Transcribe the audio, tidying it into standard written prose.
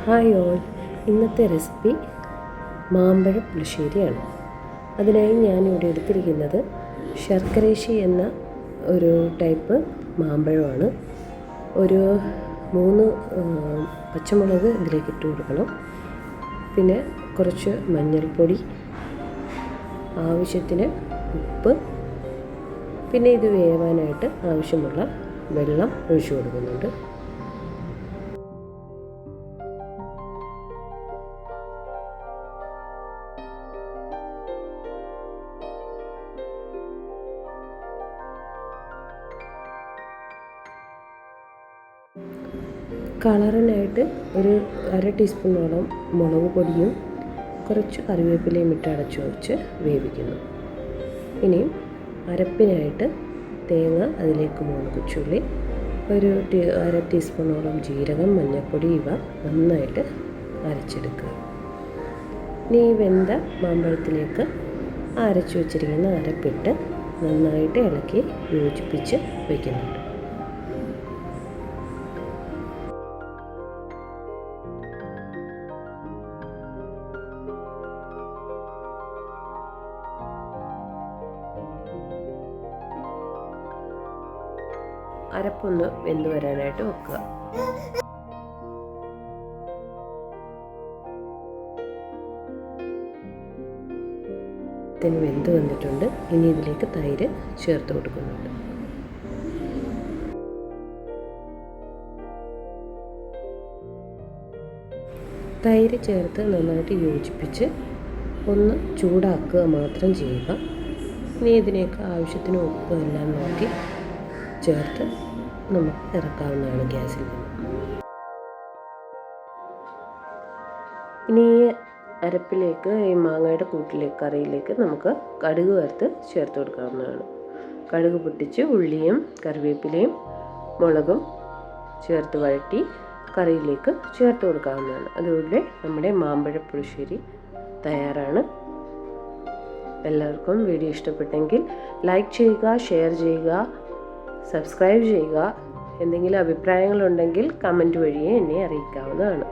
Hi all, ഇന്നത്തെ recipe മാമ്പഴ പുളിശ്ശേരിയാണ്. അതിനായി ഞാനിവിടെ എടുത്തിരിക്കുന്നത് ശർക്കരേശി എന്ന ഒരു ടൈപ്പ് മാമ്പഴമാണ്. ഒരു 3 പച്ചമുളക് ഇതിലേക്ക് ഇട്ട് കൊടുക്കണം. പിന്നെ കുറച്ച് മഞ്ഞൾപ്പൊടി, ആവശ്യത്തിന് ഉപ്പ്, പിന്നെ ഇത് വേവാനായിട്ട് ആവശ്യമുള്ള വെള്ളം ഒഴിച്ചു കൊടുക്കുന്നുണ്ട്. കളറിനായിട്ട് ഒരു 1/2 ടീസ്പൂണോളം മുളക് പൊടിയും കുറച്ച് കറിവേപ്പിലയും ഇട്ട് അടച്ചു വെച്ച് വേവിക്കുന്നു. ഇനിയും അരപ്പിനായിട്ട് തേങ്ങ, അതിലേക്ക് 3 കൊച്ചുള്ളി, ഒരു 1/2 ടീസ്പൂണോളം ജീരകം, മഞ്ഞൾപ്പൊടി ഇവ നന്നായിട്ട് അരച്ചെടുക്കുക. ഇനി ഈ വെന്ത മാമ്പഴത്തിലേക്ക് അരച്ചു വച്ചിരിക്കുന്ന അരപ്പിട്ട് നന്നായിട്ട് ഇളക്കി യോജിപ്പിച്ച് വയ്ക്കുന്നുണ്ട്. അരപ്പൊന്ന് വെന്ത് വരാനായിട്ട് വെക്കുക. വെന്ത് വന്നിട്ടുണ്ട്. ഇനി ഇതിലേക്ക് തൈര് ചേർത്ത് കൊടുക്കുന്നുണ്ട്. തൈര് ചേർത്ത് നന്നായിട്ട് യോജിപ്പിച്ച് ഒന്ന് ചൂടാക്കുക മാത്രം ചെയ്യുക. ഇനി ഇതിലേക്ക് ആവശ്യത്തിന് ഉപ്പ് എല്ലാം നോക്കി ചേർത്ത് നമുക്ക് ഇറക്കാവുന്നതാണ് ഗ്യാസിൽ നിന്ന്. ഇനി ഈ അരപ്പിലേക്ക്, ഈ മാങ്ങയുടെ കൂട്ടിലേക്ക്, കറിയിലേക്ക് നമുക്ക് കടുക് വറുത്ത് ചേർത്ത് കൊടുക്കാവുന്നതാണ്. കടുക് പൊട്ടിച്ച് ഉള്ളിയും കറിവേപ്പിലയും മുളകും ചേർത്ത് വഴറ്റി കറിയിലേക്ക് ചേർത്ത് കൊടുക്കാവുന്നതാണ്. അതുപോലെ നമ്മുടെ മാമ്പഴ പുളിശ്ശേരി തയ്യാറാണ്. എല്ലാവർക്കും വീഡിയോ ഇഷ്ടപ്പെട്ടെങ്കിൽ ലൈക്ക് ചെയ്യുക, ഷെയർ ചെയ്യുക, സബ്സ്ക്രൈബ് ചെയ്യുക. എന്തെങ്കിലും അഭിപ്രായങ്ങളുണ്ടെങ്കിൽ കമൻറ്റ് വഴിയെ എന്നെ അറിയിക്കാവുന്നതാണ്.